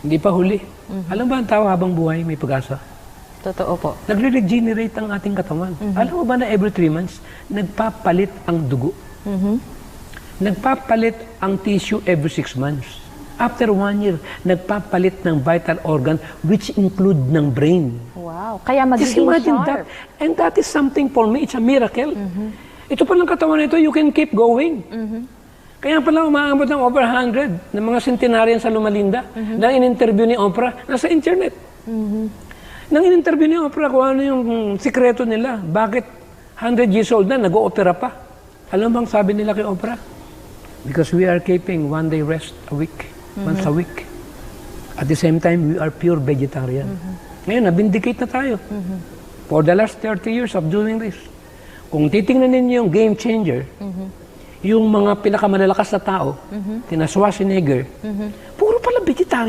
Hindi pa huli. Alam ba ang tao habang buhay may pag-asa? Totoo po. Nagre-regenerate ang ating katawan. Alam mo ba na every 3 months, nagpapalit ang dugo? Nagpapalit ang tissue every 6 months. After 1 year, nagpapalit ng vital organ which include ng brain. Wow. Kaya Just magiging imagine sharp. that. And that is something for me. It's a miracle. Ito palang katawan na ito, you can keep going. Kaya pala umaabot ng over 100 ng mga centenarian sa Loma Linda na in-interview ni Oprah, nasa internet. Nang in-interview ni Oprah, kung ano yung sikreto nila, bakit 100 years old na, nag-o-opera pa. Alam bang sabi nila kay Oprah? Because we are keeping 1 day rest a week, once a week. At the same time, we are pure vegetarian. Ngayon, nabindicate na tayo. For the last 30 years of doing this. Kung titingnan ninyo yung game changer, yung mga pinakamalalakas na tao, tina Schwarzenegger, puro pala vegetarian.